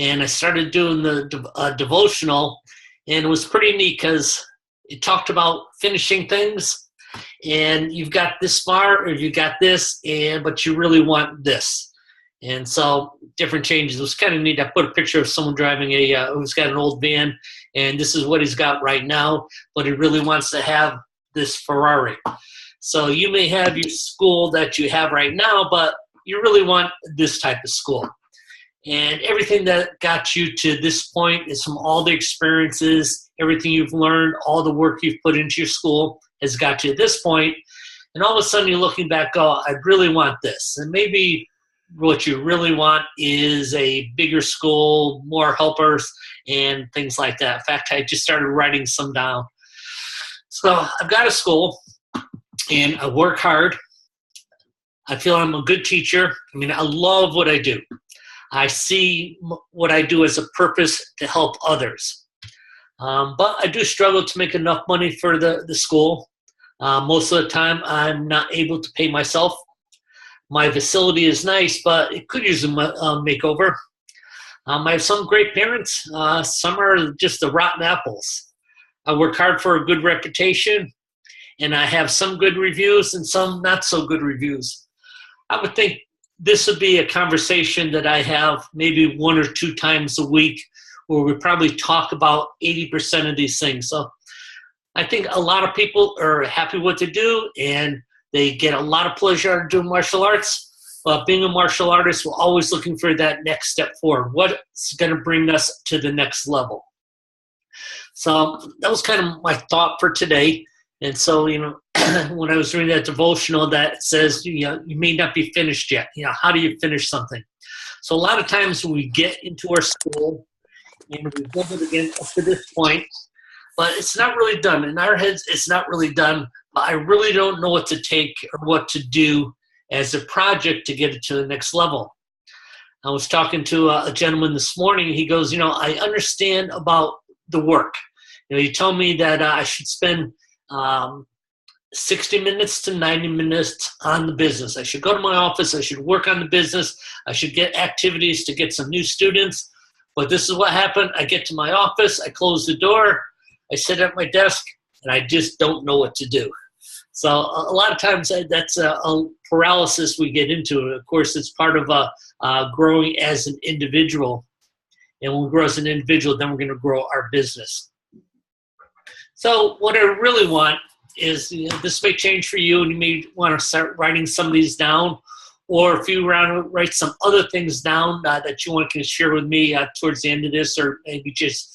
and I started doing the devotional, and it was pretty neat because it talked about finishing things, and you've got this far, or you got this, but you really want this. And so different changes. It was kind of neat. I put a picture of someone driving who's got an old van, and this is what he's got right now, but he really wants to have this Ferrari. So you may have your school that you have right now, but you really want this type of school. And everything that got you to this point is from all the experiences, everything you've learned, all the work you've put into your school has got you to this point. And all of a sudden you're looking back, oh, I really want this. And maybe what you really want is a bigger school, more helpers, and things like that. In fact, I just started writing some down. So I've got a school, and I work hard. I feel I'm a good teacher. I mean, I love what I do. I see what I do as a purpose to help others. But I do struggle to make enough money for the school. Most of the time, I'm not able to pay myself. My facility is nice, but it could use a makeover. I have some great parents. Some are just the rotten apples. I work hard for a good reputation, and I have some good reviews and some not so good reviews. I would think this would be a conversation that I have maybe 1 or 2 times a week, where we probably talk about 80% of these things. So I think a lot of people are happy with what they do, and they get a lot of pleasure out of doing martial arts. But being a martial artist, we're always looking for that next step forward. What's going to bring us to the next level? So that was kind of my thought for today. And so, when I was reading that devotional that says, you may not be finished yet. How do you finish something? So a lot of times we get into our school and we build it again up to this point, but it's not really done. In our heads, it's not really done. But I really don't know what to take or what to do as a project to get it to the next level. I was talking to a gentleman this morning. He goes, I understand about the work. You told me that I should spend 60 minutes to 90 minutes on the business. I should go to my office. I should work on the business. I should get activities to get some new students. But this is what happened. I get to my office. I close the door. I sit at my desk, and I just don't know what to do. So a lot of times that's a paralysis we get into. Of course, it's part of growing as an individual. And when we grow as an individual, then we're going to grow our business. So what I really want is, this may change for you, and you may want to start writing some of these down, or if you want to write some other things down that you want to share with me towards the end of this, or maybe just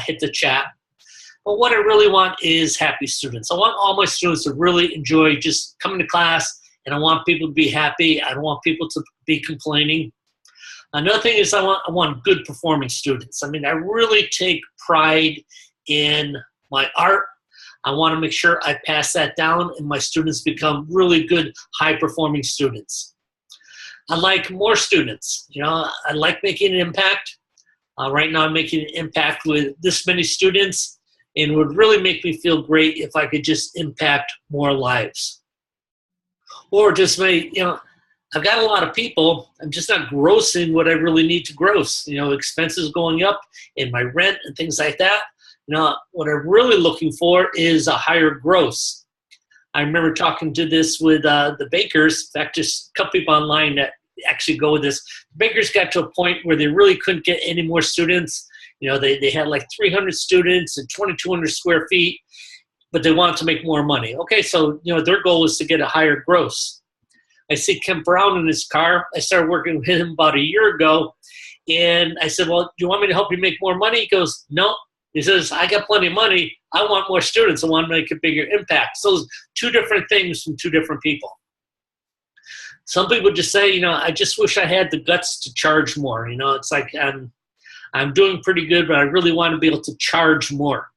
hit the chat. But what I really want is happy students. I want all my students to really enjoy just coming to class, and I want people to be happy. I don't want people to be complaining. Another thing is I want good performing students. I mean, I really take pride in my art. I want to make sure I pass that down and my students become really good, high-performing students. I like more students. I like making an impact. Right now I'm making an impact with this many students, and it would really make me feel great if I could just impact more lives. Or just I've got a lot of people. I'm just not grossing what I really need to gross. Expenses going up and my rent and things like that. What I'm really looking for is a higher gross. I remember talking to this with the bakers. In fact, just a couple people online that actually go with this. Bakers got to a point where they really couldn't get any more students. They had like 300 students and 2,200 square feet, but they wanted to make more money. Okay, so their goal was to get a higher gross. I see Ken Brown in his car. I started working with him about a year ago, and I said, well, do you want me to help you make more money? He goes, no. He says, I got plenty of money. I want more students. I want to make a bigger impact. So it's 2 different things from 2 different people. Some people just say, I just wish I had the guts to charge more. It's like I'm doing pretty good, but I really want to be able to charge more.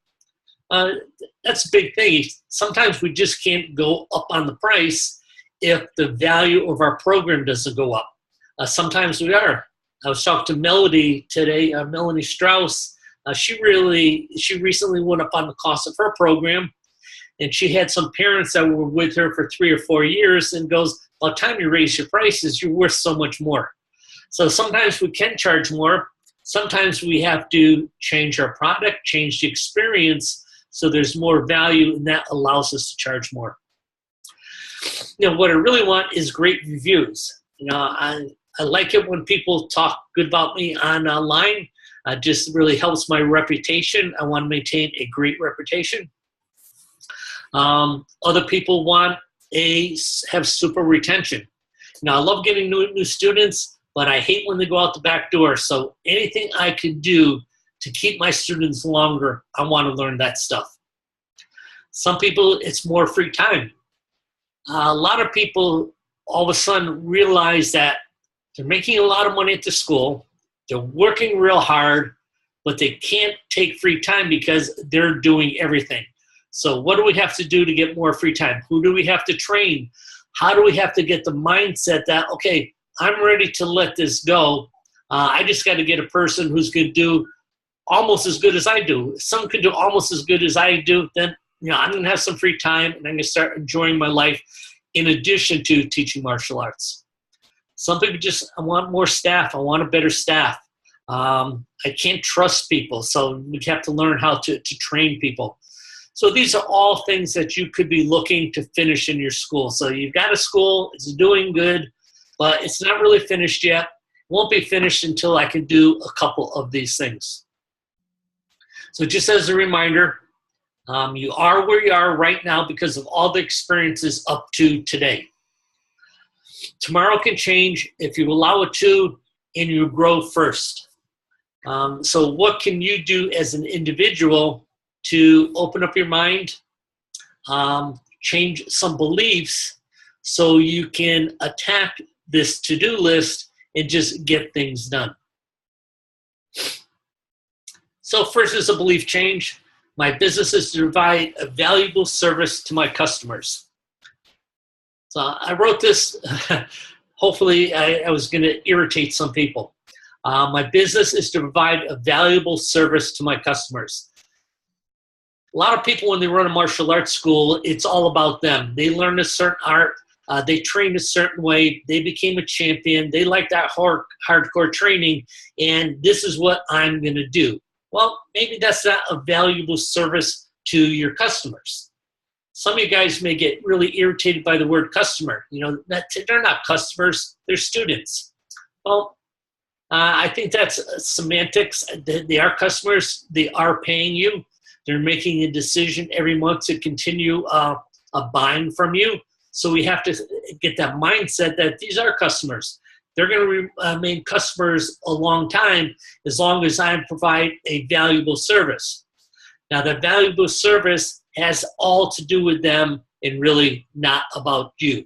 That's a big thing. Sometimes we just can't go up on the price if the value of our program doesn't go up. Sometimes we are. I was talking to Melody today, Melanie Strauss. She recently went up on the cost of her program, and she had some parents that were with her for 3 or 4 years, and goes, by the time you raise your prices, you're worth so much more. So sometimes we can charge more, Sometimes we have to change our product, change the experience, so there's more value, and that allows us to charge more. What I really want is great reviews. I like it when people talk good about me online. Just really helps my reputation. I want to maintain a great reputation. Other people want have super retention. I love getting new students, but I hate when they go out the back door. So anything I can do to keep my students longer, I want to learn that stuff. Some people, it's more free time. A lot of people all of a sudden realize that they're making a lot of money at the school, they're working real hard, but they can't take free time because they're doing everything. So what do we have to do to get more free time? Who do we have to train? How do we have to get the mindset that, okay, I'm ready to let this go. I just got to get a person who's going to do almost as good as I do. If someone can do almost as good as I do, then I'm going to have some free time, and I'm going to start enjoying my life in addition to teaching martial arts. Some people I want more staff. I want a better staff. I can't trust people, so we have to learn how to train people. So these are all things that you could be looking to finish in your school. So you've got a school, it's doing good, but it's not really finished yet. It won't be finished until I can do a couple of these things. So just as a reminder, you are where you are right now because of all the experiences up to today. Tomorrow can change if you allow it to, and you grow first. So what can you do as an individual to open up your mind, change some beliefs so you can attack this to-do list and just get things done? So first is a belief change. My business is to provide a valuable service to my customers. So I wrote this, hopefully I was going to irritate some people. My business is to provide a valuable service to my customers. A lot of people, when they run a martial arts school, it's all about them. They learn a certain art. They train a certain way. They became a champion. They like that hardcore training, and this is what I'm going to do. Well, maybe that's not a valuable service to your customers. Some of you guys may get really irritated by the word customer. They're not customers. They're students. Well, I think that's semantics. They are customers. They are paying you. They're making a decision every month to continue buying from you. So we have to get that mindset that these are customers. They're going to remain customers a long time as long as I provide a valuable service. Now, that valuable service has all to do with them and really not about you.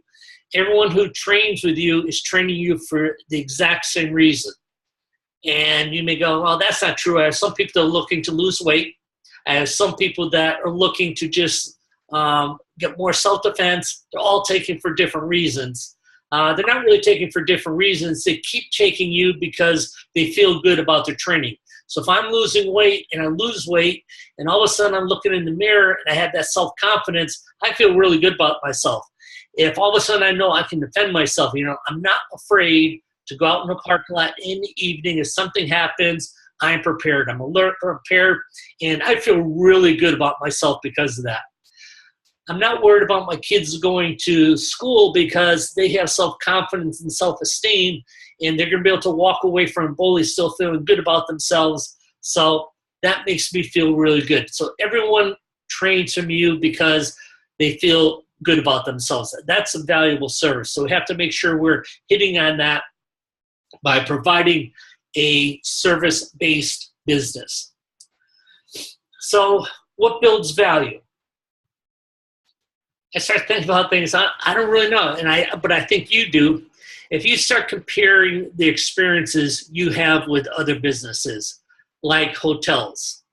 Everyone who trains with you is training you for the exact same reason. And you may go, well, that's not true. I have some people that are looking to lose weight. I have some people that are looking to just get more self-defense. They're all taking for different reasons. They're not really taking for different reasons. They keep taking you because they feel good about their training. So if I'm losing weight and I lose weight and all of a sudden I'm looking in the mirror and I have that self-confidence, I feel really good about myself. If all of a sudden I know I can defend myself, I'm not afraid to go out in the parking lot in the evening. If something happens, I'm prepared. I'm alert, prepared, and I feel really good about myself because of that. I'm not worried about my kids going to school because they have self-confidence and self-esteem, and they're going to be able to walk away from bully still feeling good about themselves. So that makes me feel really good. So everyone trains from you because they feel good about themselves. That's a valuable service. So we have to make sure we're hitting on that by providing a service-based business. So what builds value? I start thinking about things I don't really know, but I think you do. If you start comparing the experiences you have with other businesses, like hotels.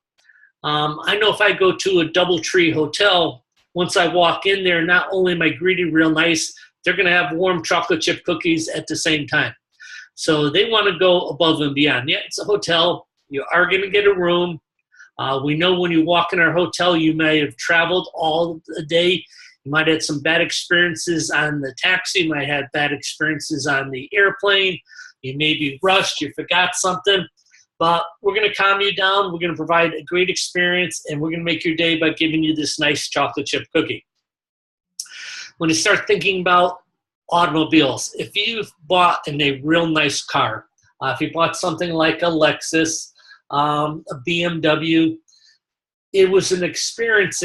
I know if I go to a DoubleTree hotel, once I walk in there, not only am I greeted real nice, they're going to have warm chocolate chip cookies at the same time. So they want to go above and beyond. Yeah, it's a hotel. You are going to get a room. We know when you walk in our hotel, you may have traveled all the day. You might have had some bad experiences on the taxi. You might have had bad experiences on the airplane. You may be rushed. You forgot something. but we're going to calm you down. We're going to provide a great experience, and we're going to make your day by giving you this nice chocolate chip cookie. When you start thinking about automobiles, if you've bought in a real nice car, if you bought something like a Lexus, a BMW, it was an experience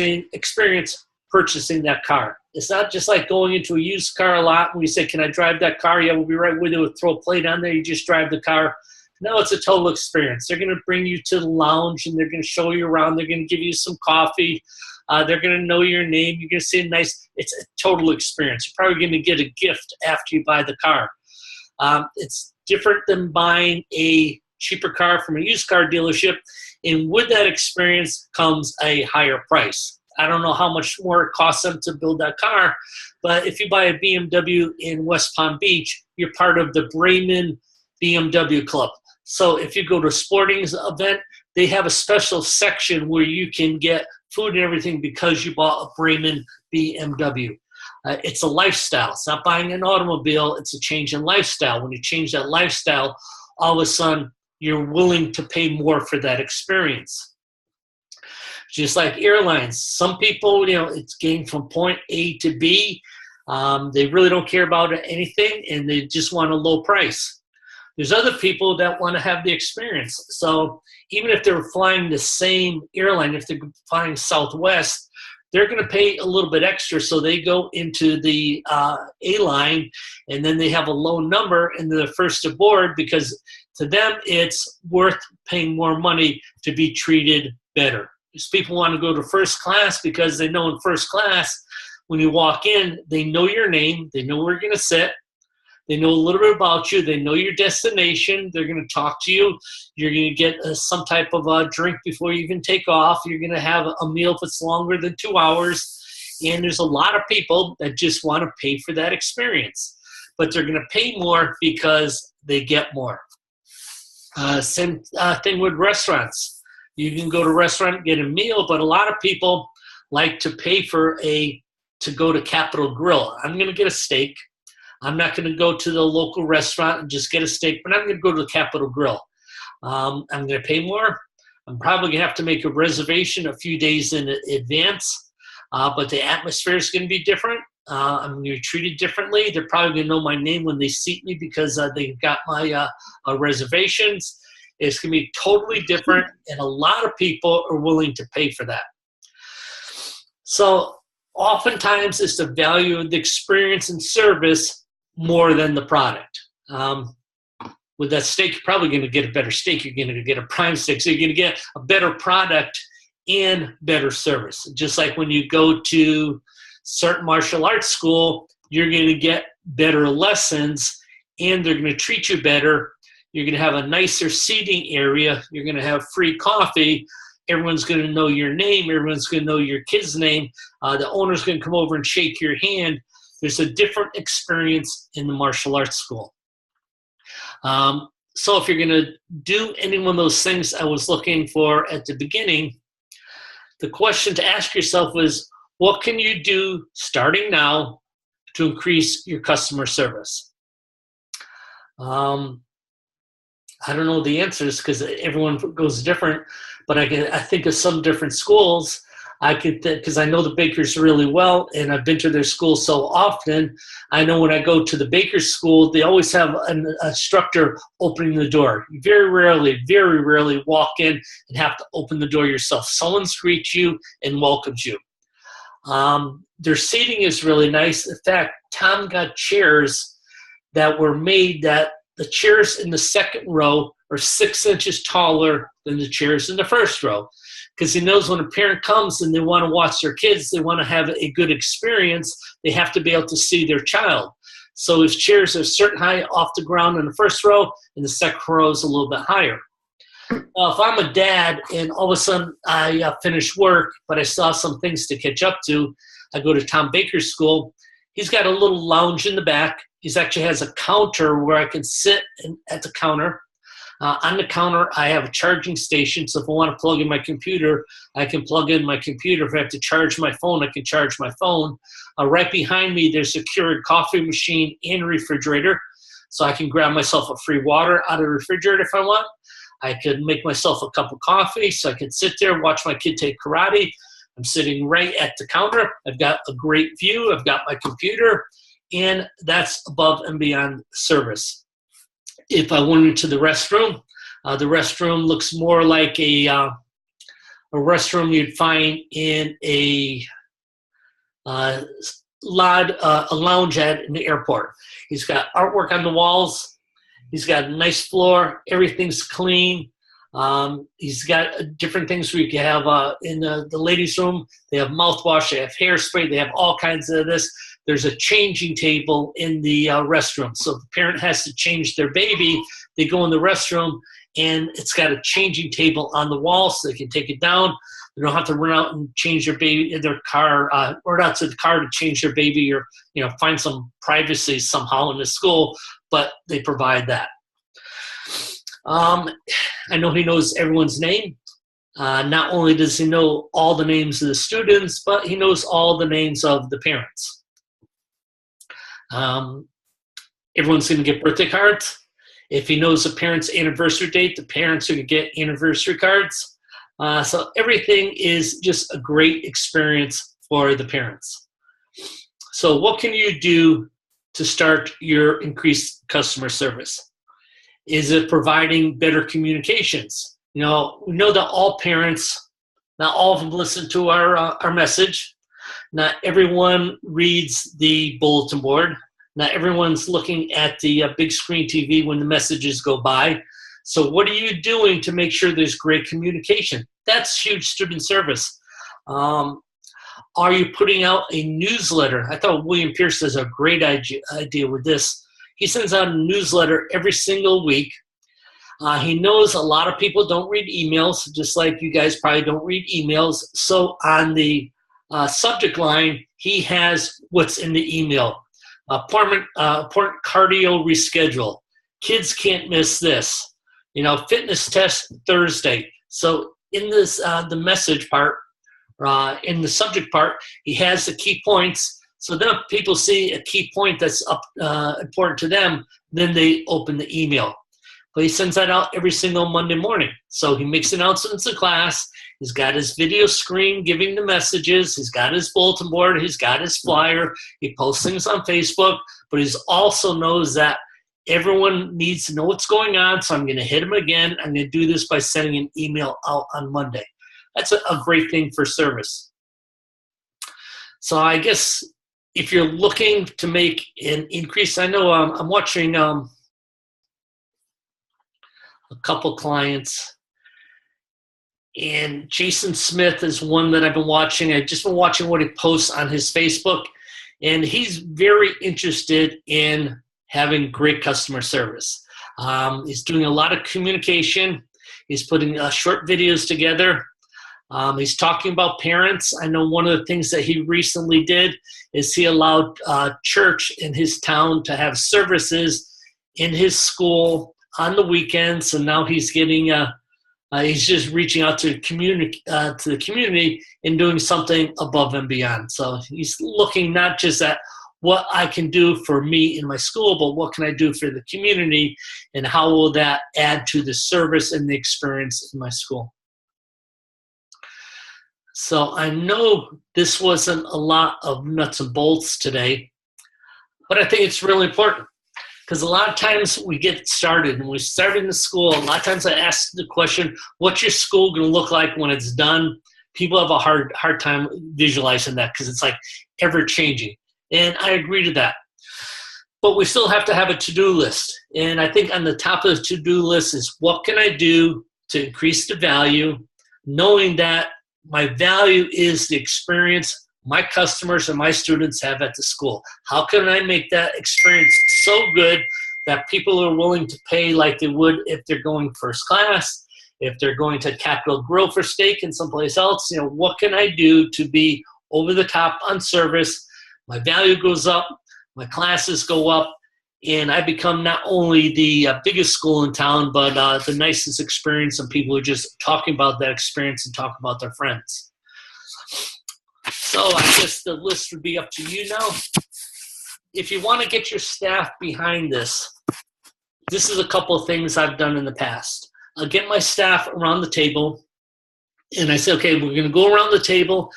purchasing that car. It's not just like going into a used car lot and we say, can I drive that car? Yeah, we'll be right with you. We'll throw a plate on there. You just drive the car. No, it's a total experience. They're going to bring you to the lounge and they're going to show you around. They're going to give you some coffee. They're going to know your name. You're going to see a nice, it's a total experience. You're probably going to get a gift after you buy the car. It's different than buying a cheaper car from a used car dealership. And with that experience comes a higher price. I don't know how much more it costs them to build that car, but if you buy a BMW in West Palm Beach, you're part of the Brayman BMW Club. So if you go to a sporting event, they have a special section where you can get food and everything because you bought a Brayman BMW. It's a lifestyle. It's not buying an automobile. It's a change in lifestyle. When you change that lifestyle, all of a sudden, you're willing to pay more for that experience. Just like airlines, some people, it's getting from point A to B. They really don't care about anything, and they just want a low price. There's other people that want to have the experience. So even if they're flying the same airline, if they're flying Southwest, they're going to pay a little bit extra. So they go into the A line, and then they have a low number, and they're first aboard because to them it's worth paying more money to be treated better. Because people want to go to first class because they know in first class, when you walk in, they know your name, they know where you're going to sit, they know a little bit about you, they know your destination, they're going to talk to you, you're going to get some type of a drink before you even take off, you're going to have a meal if it's longer than 2 hours, and there's a lot of people that just want to pay for that experience, but they're going to pay more because they get more. Same thing with restaurants. You can go to a restaurant and get a meal, but a lot of people like to pay to go to Capital Grille. I'm going to get a steak. I'm not going to go to the local restaurant and just get a steak, but I'm going to go to the Capital Grille. I'm going to pay more. I'm probably going to have to make a reservation a few days in advance, but the atmosphere is going to be different. I'm going to be treated differently. They're probably going to know my name when they seat me because they got my reservations. It's going to be totally different, and a lot of people are willing to pay for that. So oftentimes it's the value of the experience and service more than the product. With that steak, you're probably going to get a better steak. You're going to get a prime steak. So you're going to get a better product and better service. Just like when you go to certain martial arts school, you're going to get better lessons, and they're going to treat you better. You're going to have a nicer seating area. You're going to have free coffee. Everyone's going to know your name. Everyone's going to know your kid's name. The owner's going to come over and shake your hand. There's a different experience in the martial arts school. So if you're going to do any one of those things I was looking for at the beginning, the question to ask yourself is, what can you do starting now to increase your customer service? I don't know the answers because everyone goes different, but I think of some different schools. Because I know the bakers really well, and I've been to their school so often. I know when I go to the baker's school, they always have an instructor opening the door. You very rarely walk in and have to open the door yourself. Someone greets you and welcomes you. Their seating is really nice. In fact, Tom got chairs that were made that the chairs in the second row are 6 inches taller than the chairs in the first row. Because he knows when a parent comes and they want to watch their kids, they want to have a good experience, they have to be able to see their child. So his chairs are a certain height off the ground in the first row, and the second row is a little bit higher. If I'm a dad and all of a sudden I finish work, but I still have some things to catch up to, I go to Tom Baker's school. He's got a little lounge in the back. He actually has a counter where I can sit at the counter. On the counter, I have a charging station, so if I want to plug in my computer, I can plug in my computer. If I have to charge my phone, I can charge my phone. Right behind me, there's a Keurig coffee machine and refrigerator, so I can grab myself a free water out of the refrigerator if I want. I could make myself a cup of coffee so I could sit there and watch my kid take karate. I'm sitting right at the counter. I've got a great view. I've got my computer, and that's above and beyond service. If I went into the restroom looks more like a restroom you'd find in a lounge at an airport. He's got artwork on the walls. He's got a nice floor. Everything's clean. He's got different things where you can have in the ladies' room. They have mouthwash. They have hairspray. They have all kinds of this. There's a changing table in the restroom. So if the parent has to change their baby, they go in the restroom, and it's got a changing table on the wall so they can take it down. They don't have to run out and change their baby in their car, or out to the car to change their baby, or find some privacy somehow in the school. But they provide that. I know he knows everyone's name. Not only does he know all the names of the students, but he knows all the names of the parents. Everyone's going to get birthday cards. If he knows the parent's anniversary date, the parents are going to get anniversary cards. So everything is just a great experience for the parents. So what can you do to start your increased customer service? Is it providing better communications? We know that all parents, not all of them listen to our message. Not everyone reads the bulletin board. Not everyone's looking at the big screen TV when the messages go by. So what are you doing to make sure there's great communication? That's huge student service. Are you putting out a newsletter? I thought William Pierce has a great idea with this. He sends out a newsletter every single week. He knows a lot of people don't read emails, just like you guys probably don't read emails. So on the subject line, he has what's in the email. Important cardio reschedule. Kids can't miss this. Fitness test Thursday. So in this, the message part, in the subject part, he has the key points. So then if people see a key point that's important to them, then they open the email. But he sends that out every single Monday morning. So he makes announcements in class. He's got his video screen giving the messages. He's got his bulletin board. He's got his flyer. He posts things on Facebook. But he also knows that everyone needs to know what's going on. So I'm going to hit him again. I'm going to do this by sending an email out on Monday. That's a great thing for service. So I guess if you're looking to make an increase, I know I'm watching a couple clients, and Jason Smith is one that I've been watching. I've just been watching what he posts on his Facebook, and he's very interested in having great customer service. He's doing a lot of communication. He's putting short videos together. He's talking about parents. I know one of the things that he recently did is he allowed church in his town to have services in his school on the weekends. So now he's getting, he's just reaching out to the community and doing something above and beyond. So he's looking not just at what I can do for me in my school, but what can I do for the community, and how will that add to the service and the experience in my school. So I know this wasn't a lot of nuts and bolts today, but I think it's really important, because a lot of times we get started and we start in the school. A lot of times I ask the question, what's your school going to look like when it's done? People have a hard time visualizing that, because it's like ever changing. And I agree to that. But we still have to have a to-do list. And I think on the top of the to-do list is, what can I do to increase the value, knowing that my value is the experience my customers and my students have at the school. How can I make that experience so good that people are willing to pay like they would if they're going first class, if they're going to Capital Grille for steak and someplace else? What can I do to be over the top on service? My value goes up, my classes go up, and I become not only the biggest school in town, but the nicest experience, and people are just talking about that experience and talking about their friends. So I guess the list would be up to you now. If you want to get your staff behind this, this is a couple of things I've done in the past. get my staff around the table, and I said, okay, we're going to go around the table,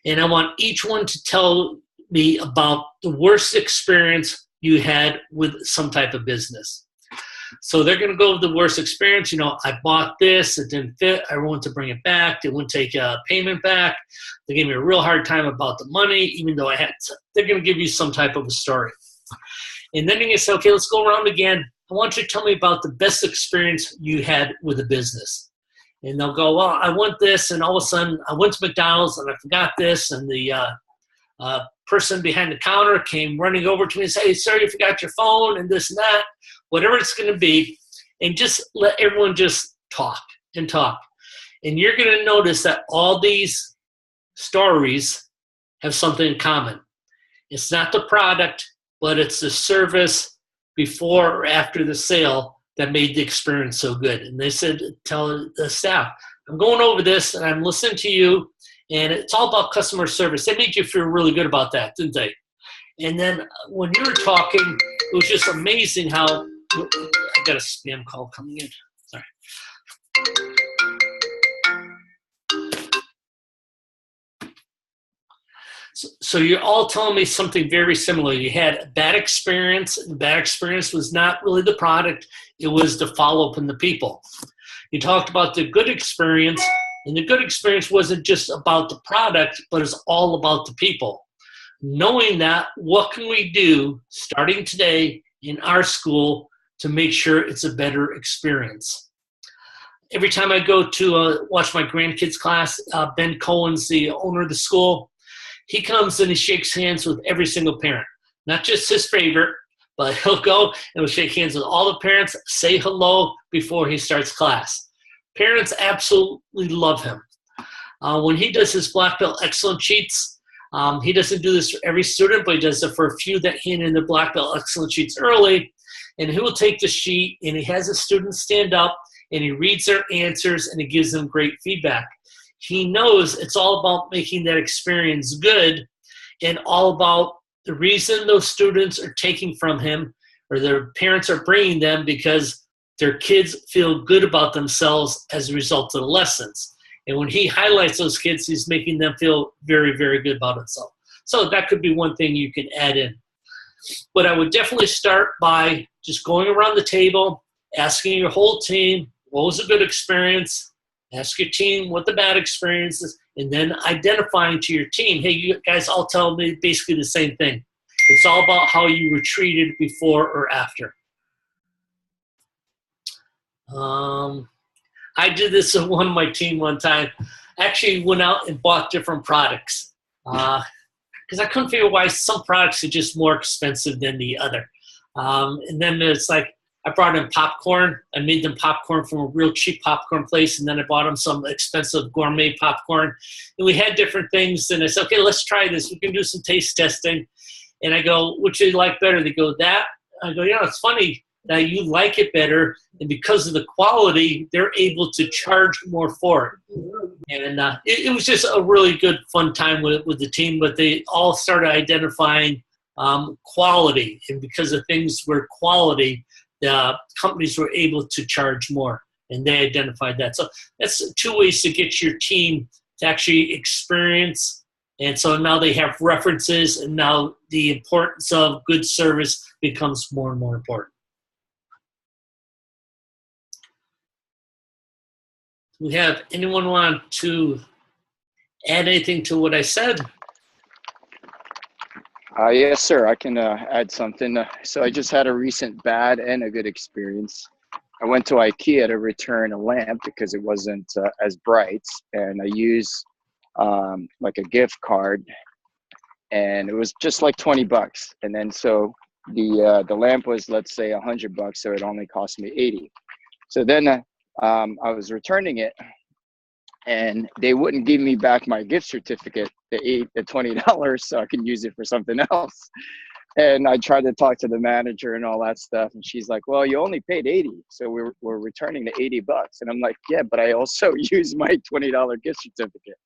and I want each one to tell me about the worst experience you had with some type of business. So they're going to go with the worst experience. I bought this, it didn't fit, I want to bring it back, they wouldn't take a payment back, they gave me a real hard time about the money, even though they're going to give you some type of a story. And then you're going to say, okay, let's go around again. I want you to tell me about the best experience you had with a business. And they'll go, well, I want this, and all of a sudden I went to McDonald's and I forgot this, and the person behind the counter came running over to me and said, hey, sir, you forgot your phone, and this and that, whatever it's going to be, and just let everyone just talk and talk. And you're going to notice that all these stories have something in common. It's not the product, but it's the service before or after the sale that made the experience so good. And they said, tell the staff, I'm going over this and I'm listening to you, and it's all about customer service. They made you feel really good about that, didn't they? And then when you were talking, it was just amazing how, I got a spam call coming in, sorry. So you're all telling me something very similar. You had a bad experience. The bad experience was not really the product. It was the follow-up and the people. You talked about the good experience, and the good experience wasn't just about the product, but it's all about the people. Knowing that, what can we do starting today in our school to make sure it's a better experience? Every time I go to watch my grandkids class, Ben Cohen's the owner of the school. He comes and he shakes hands with every single parent, not just his favorite, but he'll go and he'll shake hands with all the parents, say hello before he starts class. Parents absolutely love him. When he does his Black Belt Excellence sheets, he doesn't do this for every student, but he does it for a few that hand in the Black Belt Excellence sheets early. And he will take the sheet and he has the students stand up and he reads their answers and he gives them great feedback. He knows it's all about making that experience good and all about the reason those students are taking from him or their parents are bringing them because their kids feel good about themselves as a result of the lessons. And when he highlights those kids, he's making them feel very, very good about themselves. So that could be one thing you can add in. But I would definitely start by just going around the table, asking your whole team, what was a good experience? Ask your team what the bad experience is, and then identifying to your team, hey, you guys all tell me basically the same thing. It's all about how you were treated before or after. I did this with one of my team one time. I actually went out and bought different products because I couldn't figure why some products are just more expensive than the other. And then it's like, I brought in popcorn. I made them popcorn from a real cheap popcorn place, and then I bought them some expensive gourmet popcorn. And we had different things, and I said, okay, let's try this. We can do some taste testing. And I go, which do you like better? They go, that. I go, it's funny that you like it better, and because of the quality, they're able to charge more for it. And it was just a really good, fun time with the team, but they all started identifying quality, and because of things were quality, the companies were able to charge more, and they identified that. So that's two ways to get your team to actually experience. And so now they have references, and now the importance of good service becomes more and more important. Do we have anyone want to add anything to what I said? Yes, sir. I can add something. So I just had a recent bad and a good experience. I went to IKEA to return a lamp because it wasn't as bright, and I used like a gift card, and it was just like 20 bucks. And then so the lamp was, let's say, $100, so it only cost me 80. So then I was returning it, and they wouldn't give me back my gift certificate, the $20, so I can use it for something else. And I tried to talk to the manager and all that stuff, and she's like, well, you only paid 80, so we're returning the 80 bucks. And I'm like, yeah, but I also used my $20 gift certificate.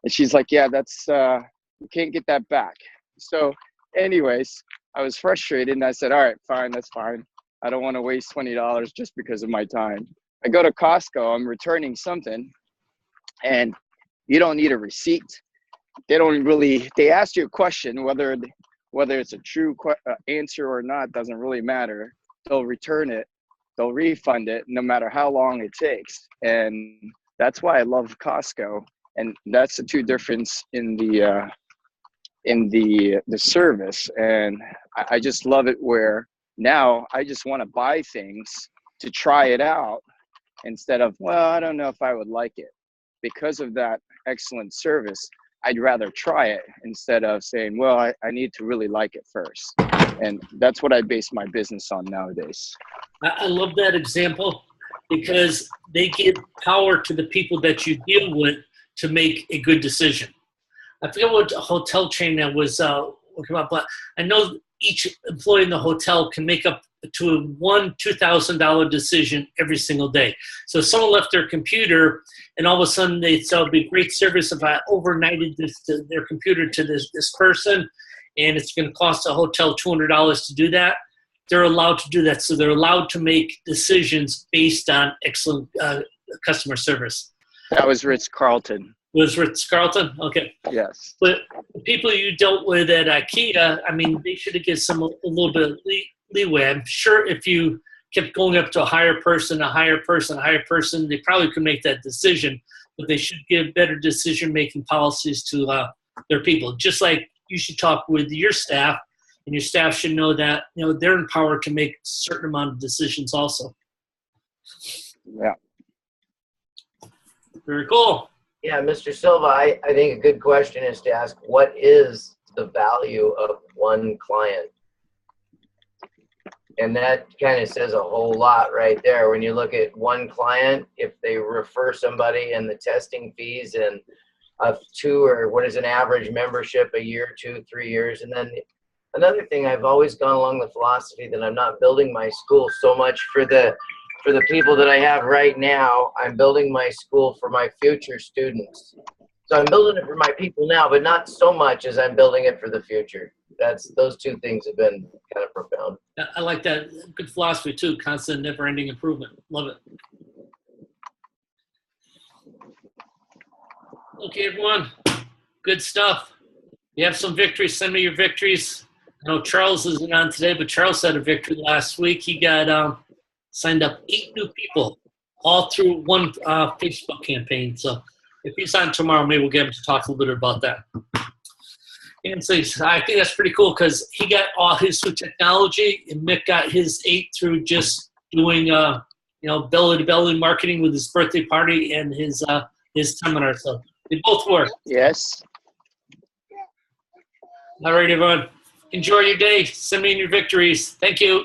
And she's like, yeah, that's you can't get that back. So anyways, I was frustrated, and I said, all right, fine, that's fine. I don't want to waste $20 just because of my time. I go to Costco, I'm returning something, and you don't need a receipt. They ask you a question, whether it's a true answer or not, doesn't really matter. They'll return it, they'll refund it, no matter how long it takes. And that's why I love Costco. And that's the two difference in the service. And I just love it where now I just want to buy things to try it out instead of, well, I don't know if I would like it. Because of that excellent service, I'd rather try it instead of saying, well, I need to really like it first. And that's what I base my business on nowadays. I love that example because they give power to the people that you deal with to make a good decision. I forget what hotel chain that was working about, but I know each employee in the hotel can make up to a $2,000 decision every single day. So if someone left their computer and all of a sudden they said, it'd be great service if I overnighted their computer to this person, and it's going to cost the hotel $200 to do that, they're allowed to do that. So they're allowed to make decisions based on excellent customer service. That was Ritz-Carlton. Was Ritz-Carlton? Okay. Yes. But the people you dealt with at IKEA, I mean, they should have given a little bit of leeway. I'm sure if you kept going up to a higher person, they probably could make that decision. But they should give better decision-making policies to their people. Just like you should talk with your staff, and your staff should know that they're empowered to make a certain amount of decisions also. Yeah. Very cool. Yeah, Mr. Silva, I think a good question is to ask, what is the value of one client? And that kind of says a whole lot right there. When you look at one client, if they refer somebody and the testing fees and what is an average membership, a year, 2, 3 years. And then another thing, I've always gone along the philosophy that I'm not building my school so much for the people that I have right now. I'm building my school for my future students. So I'm building it for my people now, but not so much as I'm building it for the future. Those two things have been kind of profound. I like that. Good philosophy too. Constant, never-ending improvement. Love it. Okay, everyone. Good stuff. You have some victories. Send me your victories. I know Charles isn't on today, but Charles had a victory last week. He got signed up 8 new people, all through one Facebook campaign. So if he's on tomorrow, maybe we'll get him to talk a little bit about that. And so I think that's pretty cool because he got all his through technology, and Mick got his 8 through just doing belly-to-belly marketing with his birthday party and his seminar. So they both work. Yes. All right, everyone. Enjoy your day. Send me in your victories. Thank you.